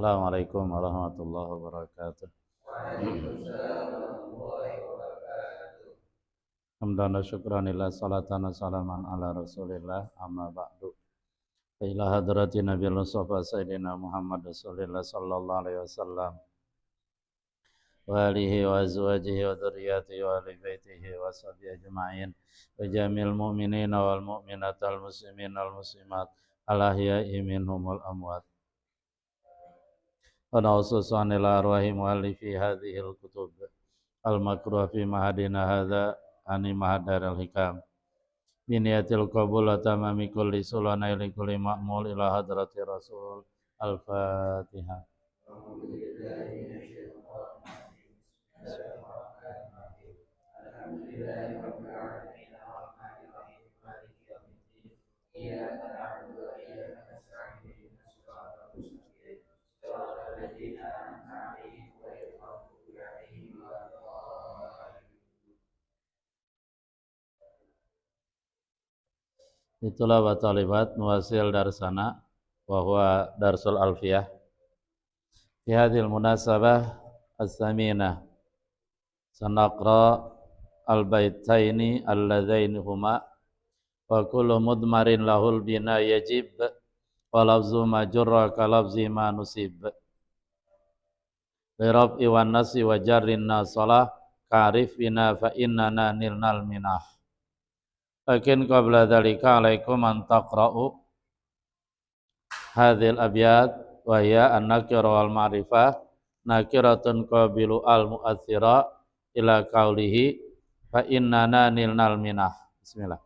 Assalamualaikum warahmatullahi wabarakatuh. Hamdan wa syukran lillah salatan wa salaman ala rasulillah amma ba'du. Ila hadrati Nabi Mustafa Sayyidina Muhammad Rasulillah sallallahu alaihi wasallam wa alihi wa azwajihi wa dhurriyyatihi wa ahli baitihi wa sahbihi ajma'in wa jamil mu'minina wal mu'minat al muslimin wal muslimat al ahya'i minhum wal amwat. Wa na'ususan ila arwahi mu'allifi hadhihi al-kutub al-makruh fi mahadina hadha ani mahadar al-hikam biniyatil qabul wa tamami kulli sulana ila kulli ma'mul ila hadrati rasul al-fatihah. Itulah wa talibat nuwasil darsana wa huwa darsul alfiyah fi hadhil munasabah as-saminah sanaqra al-baitaini alladzaini huma wa kullu mudmarin lahul bina yajib wa lafzu ma jurra ka lafzi ma nusib bi raf'i wan nasi wa jarrin nasalah ka'rif bina fa innana nilnal minah. Lakin qabla dhalika alaikum an taqra'u hadhil abyad wa hiya an-nakira wal ma'rifah nakiratun qabilu al-mu'athira ila qawlihi fa innana nilnal minah. Bismillah.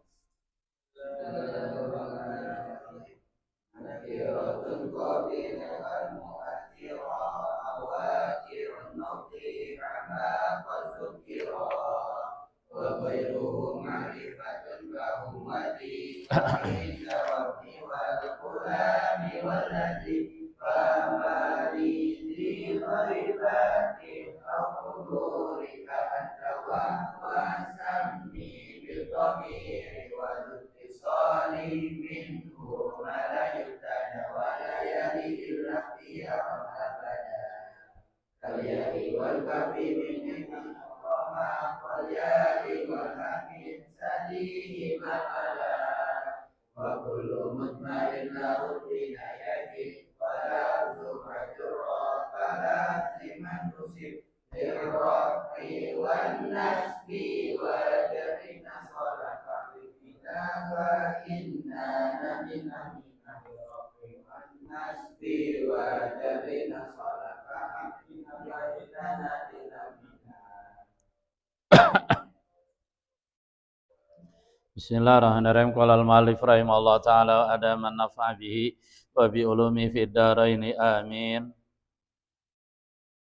Bismillahirrahmanirrahim. Qala al-mu'allif rahimahullah ta'ala ada man nafa'a bihi wa bi ulumi fid dharaini amin.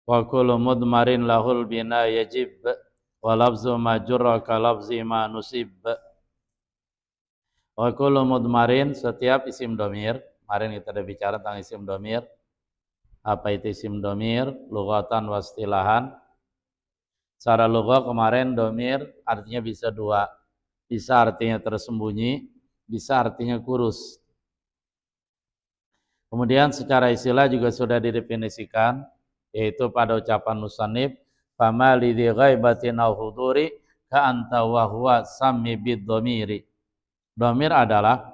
Wa kullu mudmarin lahul bina yajib wa lafzu ma jurra ka lafzi ma nusib. Wa kullu mudmarin, setiap isim domir. Kemarin kita ada bicara tentang isim domir. Apa itu isim domir? Lughatan wa istilahan. Secara lugha kemarin domir artinya bisa dua. Bisa artinya tersembunyi, bisa artinya kurus. Kemudian secara istilah juga sudah didefinisikan, yaitu pada ucapan musannif, fama lidhi ghaibatin au huduri ka anta wa huwa sammi bid dhamiri. Dhamir adalah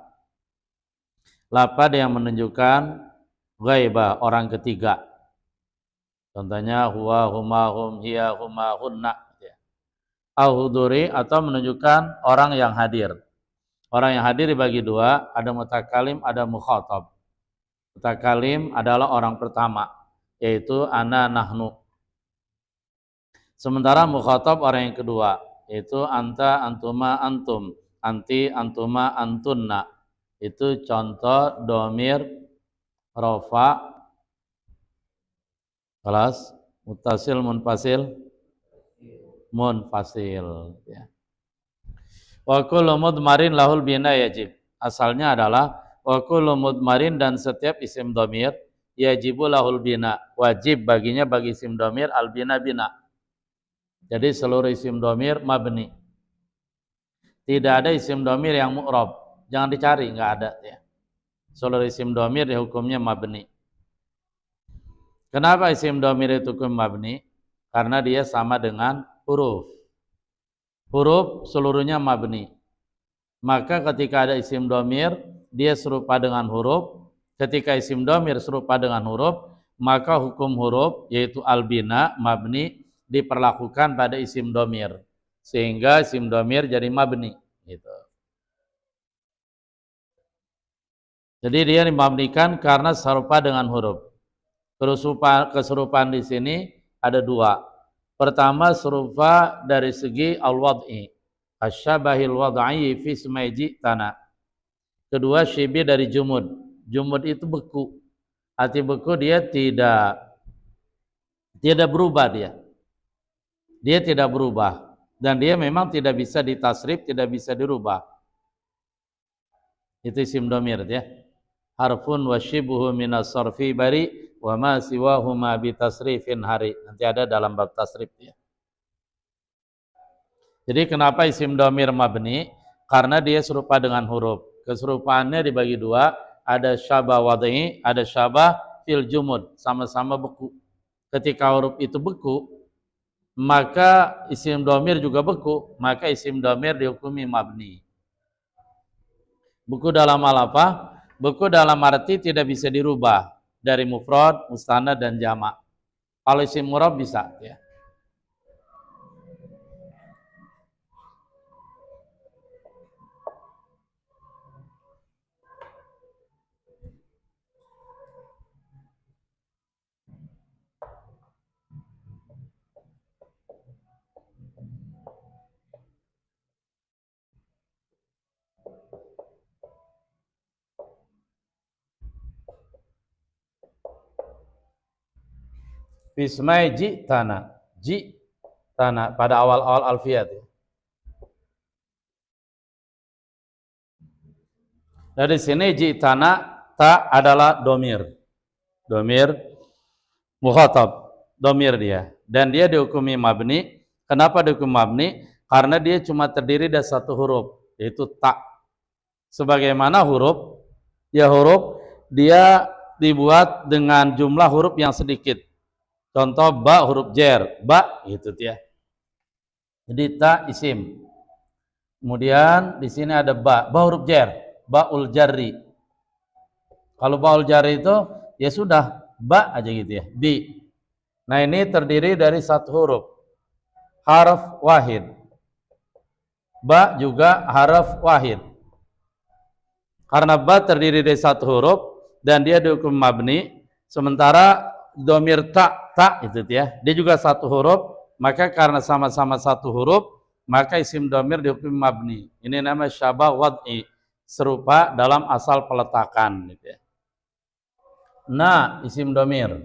lafaz yang menunjukkan ghaibah, orang ketiga. Contohnya huwa, huma, hum, hiya, huma, hunna. Al-huduri atau menunjukkan orang yang hadir. Orang yang hadir dibagi dua, ada mutakalim, ada mukhatab. Mutakalim adalah orang pertama, yaitu ana, nahnu. Sementara mukhatab orang yang kedua, yaitu anta, antuma, antum, anti, antuma, antunna. Itu contoh domir rofa, kelas, mutasil, munfasil. Ya. Wa kullu mudmarin lahul bina yajib. Asalnya adalah wa kullu mudmarin, dan setiap isim domir yajibu lahul bina, wajib baginya bagi isim domir al bina bina. Jadi seluruh isim domir mabni. Tidak ada isim domir yang mu'rab. Jangan dicari, enggak ada ya. Seluruh isim domir hukumnya mabni. Kenapa isim domir itu hukum mabni? Karena dia sama dengan huruf. Huruf seluruhnya mabni. Maka ketika ada isim domir, dia serupa dengan huruf. Ketika isim domir serupa dengan huruf, maka hukum huruf, yaitu albina, mabni, diperlakukan pada isim domir. Sehingga isim domir jadi mabni. Gitu. Jadi dia dimabnikan karena serupa dengan huruf. Keserupaan di sini ada dua. Pertama, serupa dari segi al-wad'i. Asyabahil wad'i fi ismaiji tanah. Kedua, syibih dari jumud. Jumud itu beku. Arti beku dia tidak berubah dia. Dia tidak berubah. Dan dia memang tidak bisa ditasrif, tidak bisa dirubah. Itu isim domir ya. Harfun wa syibuhu minas sarfi bari wa ma siwahuma bitasrifin hari. Nanti ada dalam bab tasrif ya. Jadi kenapa isim domir mabni? Karena dia serupa dengan huruf. Keserupaannya dibagi dua, ada syabah wad'i, ada syabah fil jumud, sama-sama beku. Ketika huruf itu beku, maka isim domir juga beku, maka isim domir dihukumi mabni. Beku dalam hal apa? Beku dalam arti tidak bisa dirubah dari mufrad, mustanad dan jamak. Kalau isim murab bisa ya. Fismai ji tanah pada awal-awal alfiyat. Dari sini ji tanah ta adalah domir mukhatab, domir dia, dan dia dihukumi mabni. Kenapa dihukumi mabni? Karena dia cuma terdiri dari satu huruf, yaitu ta. Sebagaimana huruf dia dibuat dengan jumlah huruf yang sedikit. Contoh ba huruf jer, ba itu dia. Jadi ta isim. Kemudian di sini ada ba huruf jer, baul jarri. Kalau baul jarri itu ya sudah ba aja gitu ya, bi. Nah ini terdiri dari satu huruf, harf wahid. Ba juga harf wahid. Karena ba terdiri dari satu huruf dan dia dihukum mabni, sementara domir ta itu ya, dia juga satu huruf, maka karena sama-sama satu huruf, maka isim domir dihukum mabni. Ini namanya syabah wad'i, serupa dalam asal peletakan gitu ya. Nah, isim domir.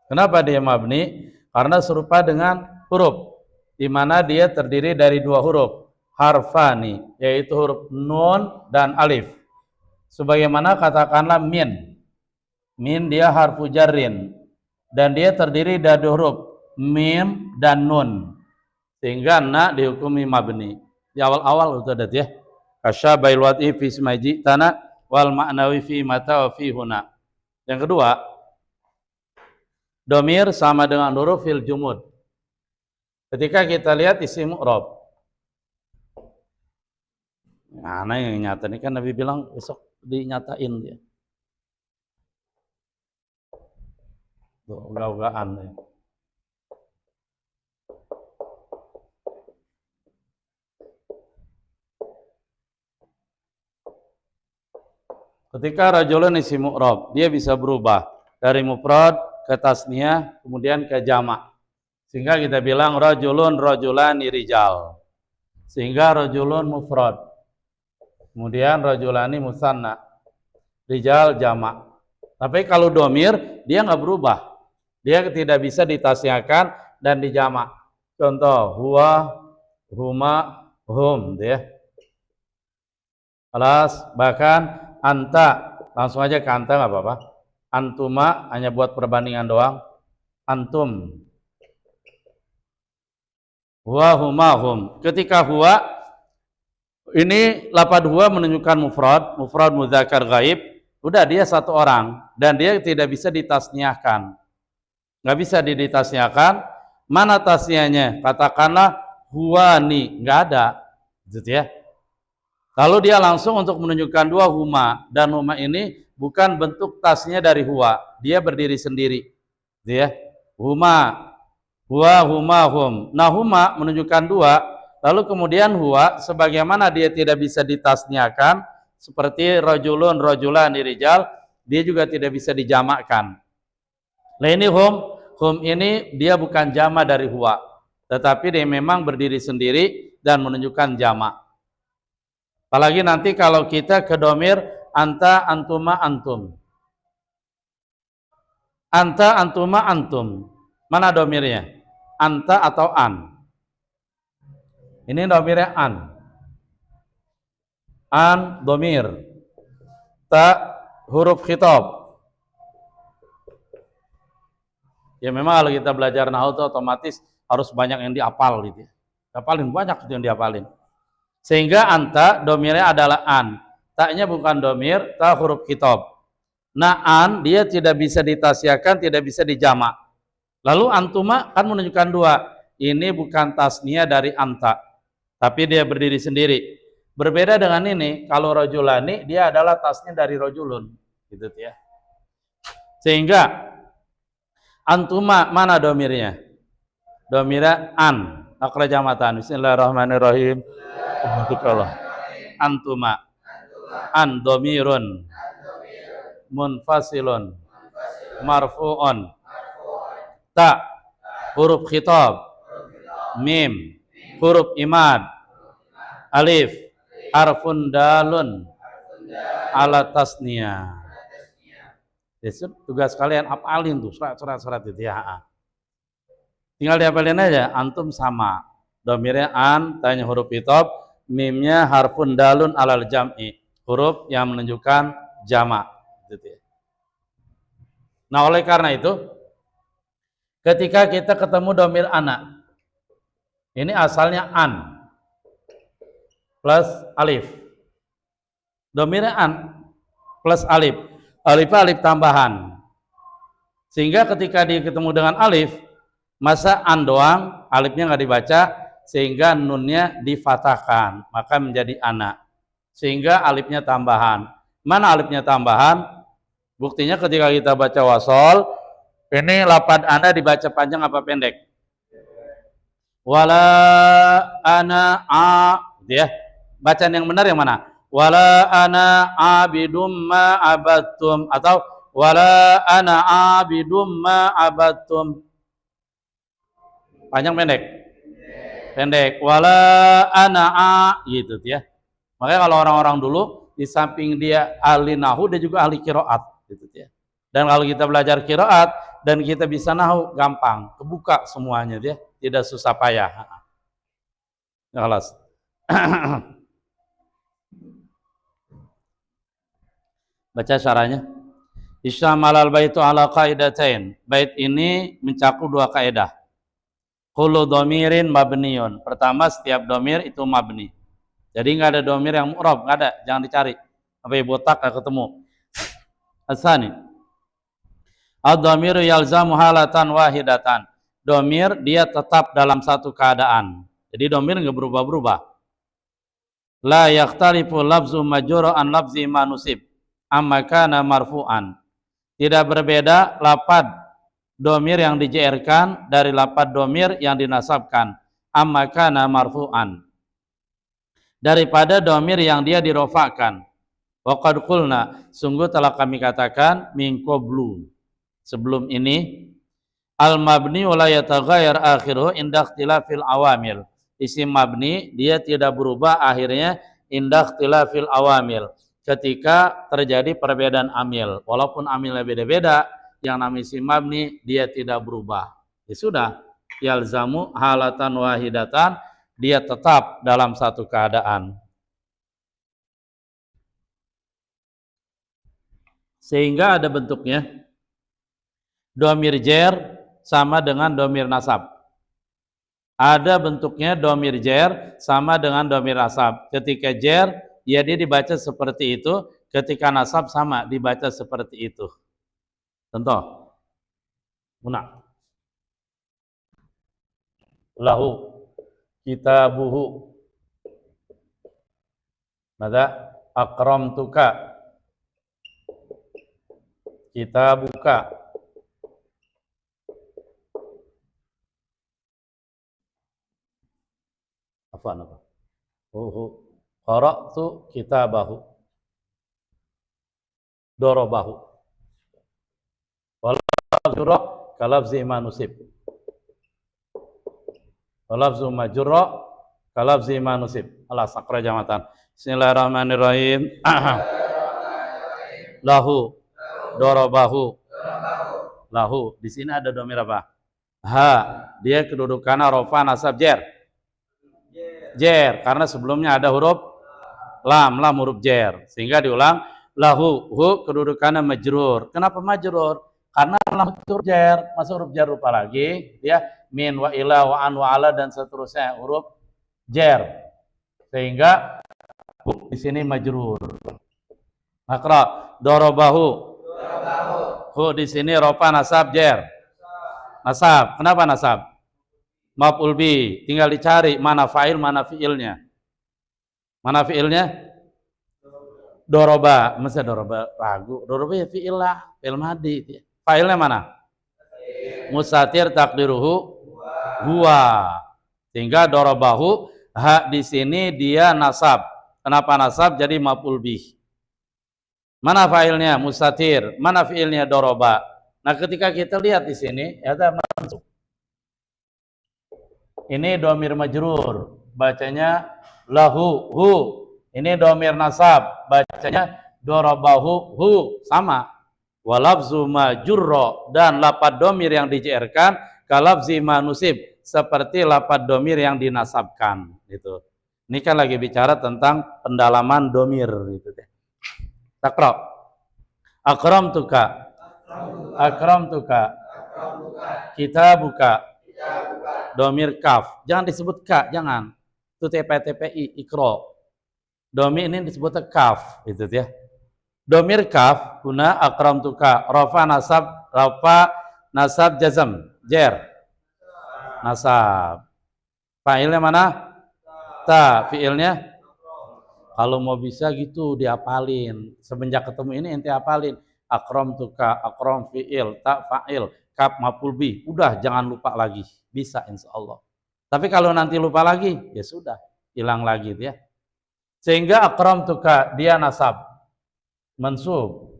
Kenapa dia mabni? Karena serupa dengan huruf, di mana dia terdiri dari dua huruf, harfani, yaitu huruf nun dan alif. Sebagaimana katakanlah min dia harfu jarrin, dan dia terdiri dari huruf mim dan nun, sehingga na dihukumi mabni. Di awal-awal itu ada ya. Kasyabail wad'i fi ismaji tanah wal ma'nawi fi mata wa fi huna. Yang kedua, domir sama dengan huruf fil jumud. Ketika kita lihat isim mu'rab, mana yang nyata ini kan Nabi bilang besok dinyatain dia. Tuh, uga-ugaan ya. Ketika rajulun isim mu'rab, dia bisa berubah dari mufrad ke tasniyah, kemudian ke jamak. Sehingga kita bilang rajulun rajulani rijal. Sehingga rajulun mufrad. Kemudian rajulani musanna. Rijal jamak. Tapi kalau domir, dia nggak berubah. Dia tidak bisa ditasniyahkan dan dijamak. Contoh, huwa, huma, hum. Ya. Alas, bahkan anta, langsung aja ke anta nggak apa-apa. Antuma hanya buat perbandingan doang. Antum. Huwa huma hum. Ketika huwa, ini lapad huwa menunjukkan mufrad mudzakkar ghaib, Udah dia satu orang dan dia tidak bisa ditasniahkan. Nggak bisa ditasniahkan. Mana tasniahnya? Katakanlah huwani, nggak ada, gitu ya. Lalu dia langsung untuk menunjukkan dua huma, dan huma ini bukan bentuk tasnya dari huwa, dia berdiri sendiri, gitu ya. Huma, huwa, huma, hum. Nah huma menunjukkan dua, lalu kemudian huwa sebagaimana dia tidak bisa ditasniahkan seperti rojulun, rojulan, rijal, dia juga tidak bisa dijamakkan. Nah ini hum ini dia bukan jama dari huwa, tetapi dia memang berdiri sendiri dan menunjukkan jamak. Apalagi nanti kalau kita ke domir anta, antuma, antum. Anta, antuma, antum. Mana domirnya? Anta atau an? Ini domirnya an. An, domir. Ta, huruf khitab. Ya memang kalau kita belajar nahwu itu otomatis harus banyak yang dihafal gitu ya. Hafalin banyak itu yang dihafalin. Sehingga anta domirnya adalah an. Taknya bukan domir, ta huruf khitab. Nah an dia tidak bisa ditasyakan, tidak bisa dijamak. Lalu antuma kan menunjukkan dua. Ini bukan tasnia dari anta, tapi dia berdiri sendiri. Berbeda dengan ini, kalau rojulani dia adalah tasnya dari rojulun, gitu ya. Sehingga antuma mana domirnya? Domirnya an. Akrajamatan. Bismillahirrahmanirrahim. Antuma. An domirun. Munfasilun. Marfu'un. Ta. Huruf khitab. Mim. Huruf imad. Alif. Harfun dalun. Ala tasniyah. Tugas kalian apalin tuh surat itu ya. Tinggal dihafalin aja, antum sama. Domirnya an, tanya huruf khitab, mimnya harfun dalun alal jam'i, huruf yang menunjukkan jamak. Nah oleh karena itu, ketika kita ketemu domir anak, ini asalnya an plus alif. Domirnya an plus alif. Alif tambahan. Sehingga ketika dia ketemu dengan alif, masa an doang, alifnya nggak dibaca, sehingga nunnya difatahkan, maka menjadi anak. Sehingga alifnya tambahan. Mana alifnya tambahan? Buktinya ketika kita baca wasol, ini lapad ana dibaca panjang apa pendek? Wala ana a, ya. Bacaan yang benar yang mana? Wala ana abidum ma abattum, atau wala ana abidum ma abattum. Panjang pendek? Pendek. Wala ana'a gitu ya. Makanya kalau orang-orang dulu di samping dia ahli nahu, dia juga ahli qiraat gitu ya. Dan kalau kita belajar qiraat dan kita bisa nahu, gampang, kebuka semuanya dia, tidak susah payah. Ya kelas. Baca syarahnya. Isyamalal baitu ala qaidatain. Bait ini mencakup dua kaidah. Kullu domirin mabniun. Pertama, setiap domir itu mabni. Jadi nggak ada domir yang mu'rab, nggak ada, jangan dicari. Sampai botak nggak ketemu. Asani. Ad-domiru yalzamu halatan wahidatan. Domir dia tetap dalam satu keadaan. Jadi domir nggak berubah-berubah. La yakhtalifu lafzu majrur an lafzi manusib. Amma kana marfu'an. Tidak berbeda lapad domir yang dijerkan dari lapad domir yang dinasabkan, amma kana marfu'an, daripada domir yang dia dirofakkan. Wa qad qulna, sungguh telah kami katakan, min qablu, sebelum ini, al mabni la yataghayyar akhiruhu inda ikhtilafil awamil. Isim mabni dia tidak berubah akhirnya inda ikhtilafil awamil, ketika terjadi perbedaan amil. Walaupun amilnya beda-beda, yang namanya isim mabni dia tidak berubah. Ya sudah, yalzamu halatan wahidatan, dia tetap dalam satu keadaan. Sehingga ada bentuknya domir jer sama dengan domir nasab. Ada bentuknya domir jer sama dengan domir nasab. Ketika jer, ya dia dibaca seperti itu. Ketika nasab sama dibaca seperti itu. Contoh, Muna. Lahu kitabuhu. Mada akramtuka kitabuka. Apa? Qara'tu kitabahu. Dorobahu. Walafzurra kalafzi manusib. Walafzu majurra kalafzi manusib. Allah sakra jamatan. Bismillahirrahmanirrahim. Lahu dorobahu. Lahu. Di sini ada domir apa? Ha. Dia kedudukan rofa nasab jer. Jer. Karena sebelumnya ada huruf lam huruf jer. Sehingga diulang. Lahu. Hu kedudukannya majrur. Kenapa majrur? Karena lam huruf jer. Masuk huruf jer lupa lagi. Ya. Min wa ila wa an wa ala dan seterusnya huruf jer. Sehingga hu di sini majrur. Makra dorobahu. Hu di sini rofa nasab jer. Nasab. Kenapa nasab? Maf'ul bi. Tinggal dicari mana fa'il, mana fi'ilnya. Mana fi'ilnya? Doroba. Masa doroba ragu? Doroba ya fi'il lah. Fi'il madi. Fa'ilnya mana? Mustatir takdiruhu huwa. Sehingga dorobahu. Ha di sini dia nasab. Kenapa nasab? Jadi maf'ul bi. Mana fa'ilnya? Mustatir. Mana fi'ilnya? Doroba. Nah, ketika kita lihat di sini, ada mansub. Ini domir majrur, bacanya lahu hu. Ini domir nasab, bacanya dorobahu hu. Sama. Walafzu majurro dan lapad domir yang dijerkan kalafzi manusib seperti lapad domir yang dinasabkan. Gitu. Ini kan lagi bicara tentang pendalaman domir. Gitu. Takra. Akramtuka. Akramtuka. Kitabuka. Domir kaf. Jangan disebut ka, jangan. Itu TPI ikro. Domir ini disebut kaf, itu ya. Domir kaf guna akramtuka. Rafa nasab jazam. Jer. Nasab. Fa'ilnya mana? Ta. Fi'ilnya? Kalau mau bisa gitu diapalin. Semenjak ketemu ini ente apalin. Akramtuka, akram fi'il, ta fa'il, kaf maf'ul bi. Udah jangan lupa lagi. Bisa insyaallah. Tapi kalau nanti lupa lagi, ya sudah, hilang lagi ya. Sehingga akramtuka dia nasab. Mansub.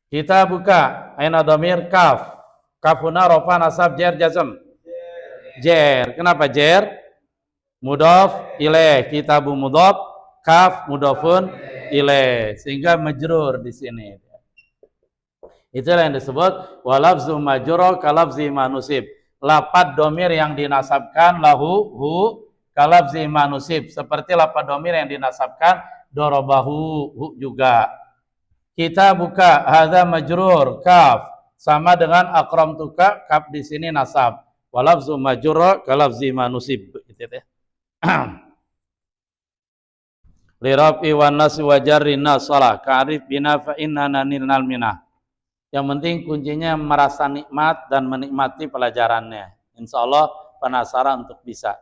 Kita buka aina dhamir kaf. Kafuna rafa nasab jer jazm. Jer. Kenapa jer? Mudhaf ilaih. Kitabu mudhaf, kaf mudhafun ilaih. Sehingga majrur di sini. Itulah yang disebut walafzu majrur kalafzi manusib. Lapad domir yang dinasabkan lahu hu kalafzi manusib. Seperti lapad domir yang dinasabkan dorobahu hu juga. Kita buka hadza majrur kaf sama dengan akramtuka kaf di sini nasab. Walafzu majrur kalafzi manusib. Gitu ya. Lirafi wan nas wa jarrin nasalah ka'rif bina fa inna nilnal minah. Yang penting kuncinya merasa nikmat dan menikmati pelajarannya. Insya Allah penasaran untuk bisa.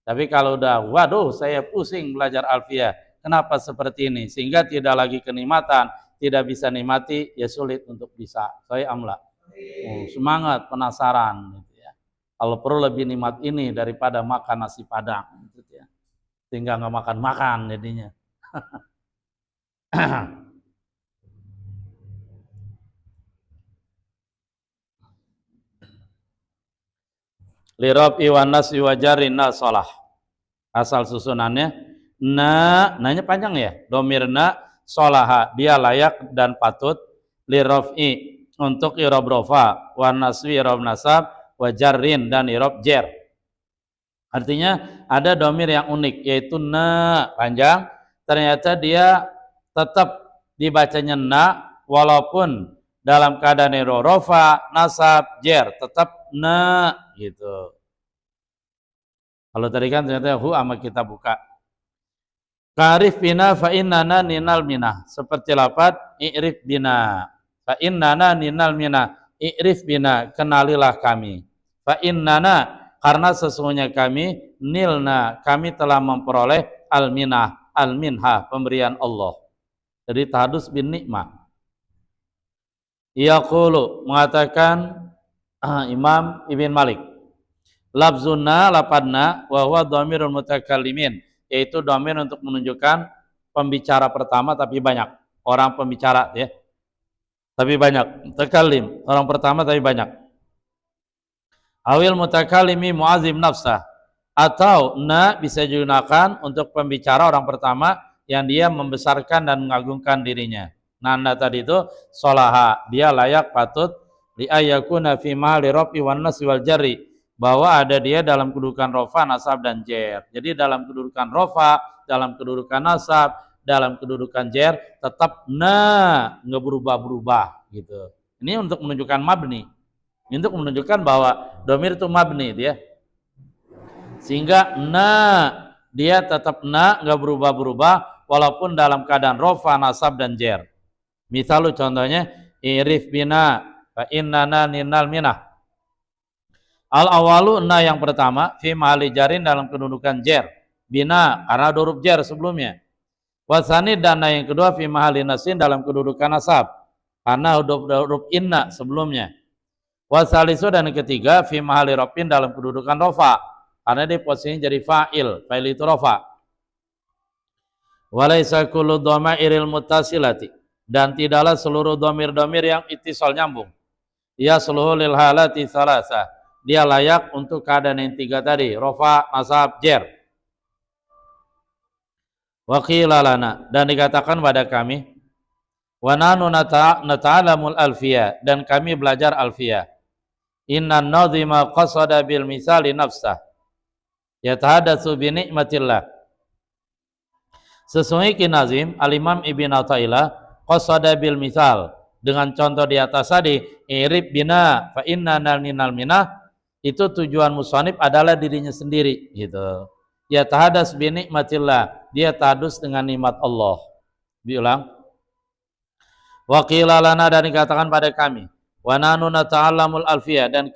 Tapi kalau udah, waduh saya pusing belajar alfiyah. Kenapa seperti ini? Sehingga tidak lagi kenikmatan, tidak bisa nikmati, ya sulit untuk bisa. Saya amla. Semangat, penasaran. Gitu ya. Kalau perlu lebih nikmat ini daripada makan nasi padang. Gitu ya. Sehingga nggak makan-makan jadinya. Lirabi wan nas wa jarrin nasalah. Asal susunannya nanya panjang ya. Domirna solaha, dia layak dan patut lirafi untuk irob rofa, wan naswi irob nasab, wa jarrin dan irob jer. Artinya ada domir yang unik yaitu na panjang, ternyata dia tetap dibacanya na walaupun dalam keadaan rofa, nasab, jer tetap na gitu. Kalau tadi kan ternyata hu ama kita buka. Karif bina fa innana ninal minah. Seperti lafaz i'rif bina. Fa innana ninal minah. I'rif bina, kenalilah kami. Fa innana, karena sesungguhnya kami nilna, kami telah memperoleh al-minah, al-minha, pemberian Allah. Jadi tahadus bin nikmah. Yaqulu, mengatakan Imam Ibn Malik, lafzunna lapadna wa huwa dhamirul mutakallimin, yaitu dhamir untuk menunjukkan pembicara pertama tapi banyak, orang pembicara ya. Tapi banyak, mutakallim, orang pertama tapi banyak. Awil mutakallimi mu'azim nafsah, atau na bisa digunakan untuk pembicara orang pertama yang dia membesarkan dan mengagungkan dirinya. Nanda tadi itu solaha, dia layak patut li ayyakuna fi mahali rafi wan nasbi wal jarri, bahwa ada dia dalam kedudukan rofa, nasab dan jer. Jadi dalam kedudukan rofa, dalam kedudukan nasab, dalam kedudukan jer, tetap na, nggak berubah-berubah gitu. Ini untuk menunjukkan mabni, untuk menunjukkan bahwa domir itu mabni dia, sehingga na dia tetap na, nggak berubah-berubah walaupun dalam keadaan rofa, nasab dan jer. Misalu contohnya irif bina fa innana ninal minah. Al awalu na yang pertama fi mahali jarin dalam kedudukan jer, bina karena huruf jer sebelumnya. Wasani dan na yang kedua fi mahali nasin dalam kedudukan nasab karena huruf inna sebelumnya. Wasalisu dan yang ketiga fi mahali rofin dalam kedudukan rofa karena dia posisinya jadi fa'il, fa'il itu rofa. Walaysa kullu dhamairil muttasilati, dan tidaklah seluruh domir-domir yang ittisal nyambung. Ya seluruh lil halati salasa, dia layak untuk keadaan yang tiga tadi, rofa, nasab, jer. Wa qila lana, dan dikatakan pada kami, wa nanu nata'alamul alfiyah, dan kami belajar alfiyah. Inna nadhima qasada bil misali nafsah yatahadatsu bi ni'matillah. Sesungguhnya Nazim Al-Imam Ibn Athaillah qasada bil misal, dengan contoh di atas tadi, irib bina fa inna nal minah, itu tujuan musannif adalah dirinya sendiri gitu. Ya tahadas bi nikmatillah, dia tahadus dengan nikmat Allah. Diulang. Wa qila lana, dan dikatakan pada kami, wa nanu nata'allamul alfiyah, dan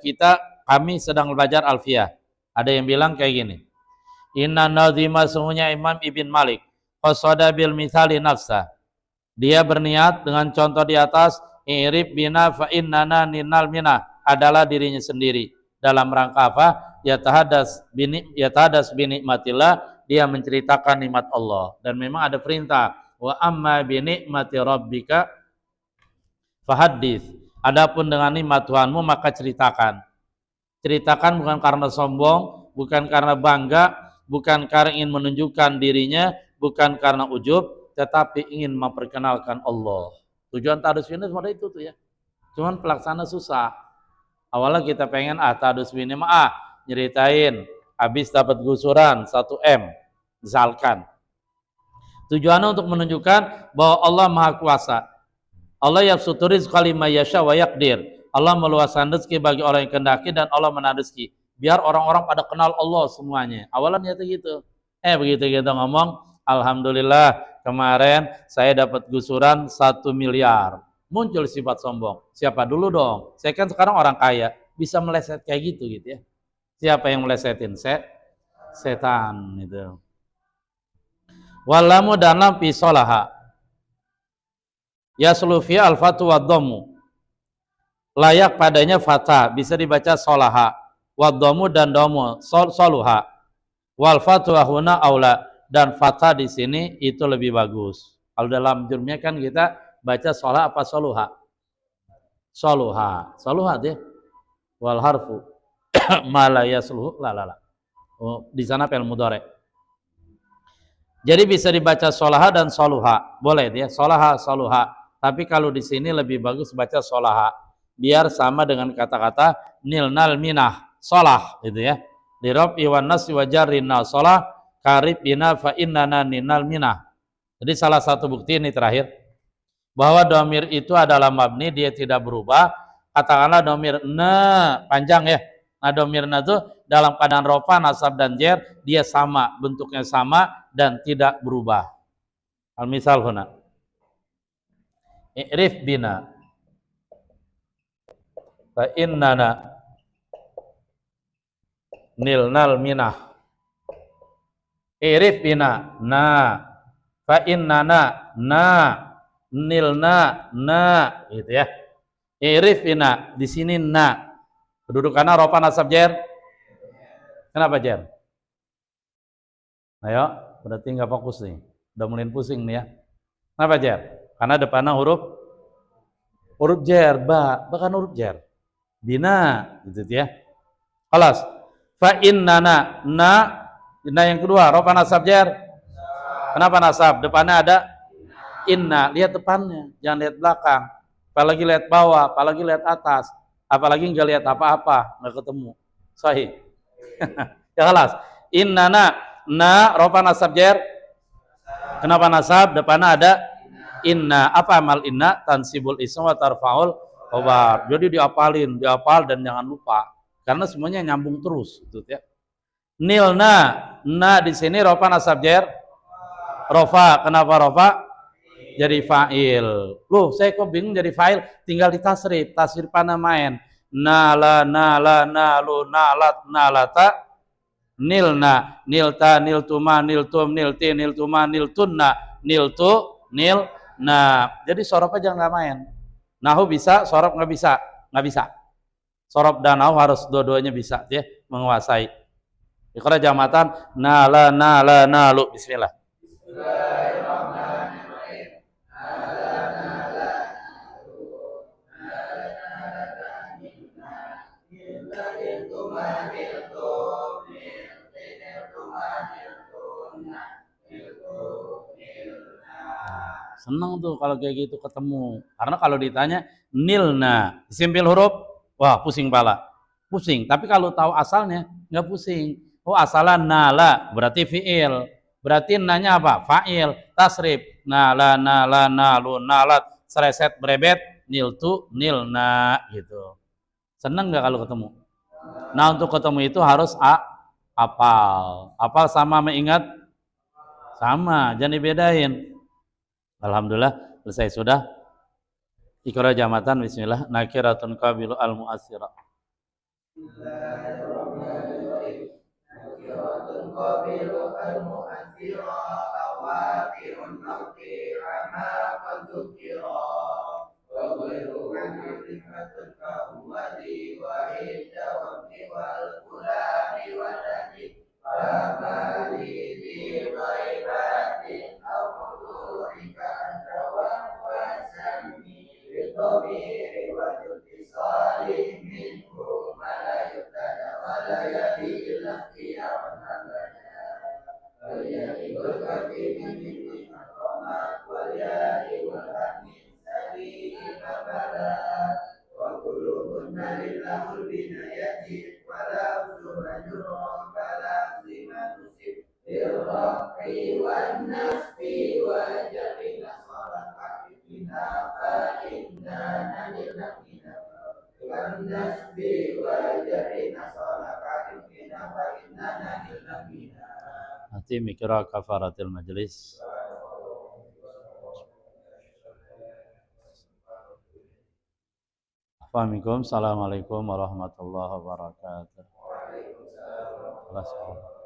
kami sedang belajar alfiyah. Ada yang bilang kayak gini, inna nadhima, sungguhnya Imam Ibn Malik qasada bil misali nafsa, dia berniat dengan contoh di atas, irib bina fa innana ninal minah, adalah dirinya sendiri. Dalam rangka apa? Yatahadas bi nikmatillah, dia menceritakan nikmat Allah. Dan memang ada perintah, wa amma bi nikmati rabbika fahaddits, adapun dengan nikmat Tuhanmu maka ceritakan. Ceritakan bukan karena sombong, bukan karena bangga, bukan karena ingin menunjukkan dirinya, bukan karena ujub, tetapi ingin memperkenalkan Allah. Tujuan tahadus ini seperti itu tuh ya. Cuman pelaksana susah. Awalnya kita pengen tahadus ini nyeritain habis dapat gusuran 1M misalkan. Tujuannya untuk menunjukkan bahwa Allah Maha Kuasa. Allah yabsutu rizqa liman yasha wa yaqdir. Allah meluaskan rezeki bagi orang yang kehendaki dan Allah menahan rezeki. Biar orang-orang pada kenal Allah semuanya. Awalnya niatnya gitu. Begitu kita ngomong, alhamdulillah kemarin saya dapat gusuran 1 miliar. Muncul sifat sombong. Siapa dulu dong? Saya kan sekarang orang kaya, bisa meleset kayak gitu ya. Siapa yang melesetin? Setan itu. Walamu dalam fi solaha. Ya sulufiya al-fatu wa dhammu. Layak padanya fatha, bisa dibaca solaha. Wa dhammu dan dhammu, soluha. Wal fatu huna aula, dan fatha di sini itu lebih bagus. Kalau dalam jurumnya kan kita baca sholah apa soluha? Soluha deh. Wal harfu mala yasluhu la. Oh, di sana fi'il mudhari. Jadi bisa dibaca solaha dan soluha, boleh dia solaha soluha. Tapi kalau di sini lebih bagus baca solaha, biar sama dengan kata-kata nilnal minah solah gitu ya. Di rafi wan nasbi wa jarrina solah karib bina fa innana ninal minah. Jadi salah satu bukti ini terakhir, bahwa domir itu adalah mabni, dia tidak berubah. Katakanlah domir na panjang ya. Nah domir na itu dalam keadaan rofa, nasab dan jer dia sama, bentuknya sama dan tidak berubah. Al misal huna. I'rif bina fa innana nilnal minah. I'rif bina na fa innana na nilna na gitu ya. I'rif bina di sini na. Kedudukannya rofa nasab jer. Kenapa jer? Ayo, berarti nggak fokus nih. Udah mulai pusing nih ya. Kenapa jer? Karena depannya huruf jer, bahkan huruf jer. Bina, gitu ya. Kelas. Fa innana na yang kedua, rofa nasab jer. Kenapa nasab? Depannya ada inna. Lihat depannya, jangan lihat belakang. Apalagi lihat bawah, apalagi lihat atas, apalagi nggak lihat apa-apa, nggak ketemu. Sahih. Ya kelas. Innana na rofa nasab jer. Kenapa nasab? Depannya ada inna. Apa amal inna? Tansibul ism wa tarfaul khobar. Jadi dihafal dan jangan lupa. Karena semuanya nyambung terus, gitu ya. Nilna, na di sini rofa nasab jer. Rofa, kenapa rofa? Jadi fa'il. Loh, saya kok bingung jadi fa'il? Tinggal di tasrif. Tasrif pana main. Nala, nalu, nalat, nalata. Nilna, nilta, niltuma, niltum, nilti, niltuma, niltunna, niltu, nilna. Jadi sorop aja nggak main. Nahu bisa, sorop nggak bisa, nggak bisa. Sorop dan nahu harus dua-duanya bisa, ya, menguasai. Iqra jamatan, nala, nalu. Bismillah. Seneng tuh kalau kayak gitu ketemu. Karena kalau ditanya nilna, simpil huruf, wah pusing pala. Pusing. Tapi kalau tahu asalnya nggak pusing. Oh asalnya nala, berarti fiil. Berarti nanya apa? Fa'il, tasrif. Nala, nalu, nalat, sereset, berebet, niltu, nilna gitu. Seneng nggak kalau ketemu? Nah untuk ketemu itu harus apal. Apal sama mengingat sama, jangan dibedain. Alhamdulillah selesai sudah. Iqra jamatan bismillah. Nakiratun qabilu al mu'assira. Bismillahirrahmanirrahim. Nakiratun qabilu al mu'assira awaqirun naqi ama qad dzukira wa ghairu ma'rifatun ka'uwadi wa hidda wa wal kulani wa tadi famali di ghaibatin aw hudurika antawa wa sami bitomiri wa jutisali minhu malayutada wa layati illa qiyaman abada wal yadi wal kafi min maqamat wal yadi wal amin sali imamala wa kulubunna lillahul binayati wa la uzuma jurra bala zimanusib birrafi wan nasbi wa jari nasaran hafidina fa inna nanilna mina wan nasbi wa jari nasaran hafidina fa inna nanilna mina. Nanti mikra kafaratil majlis. Assalamualaikum warahmatullahi wabarakatuh. Waalaikumsalam.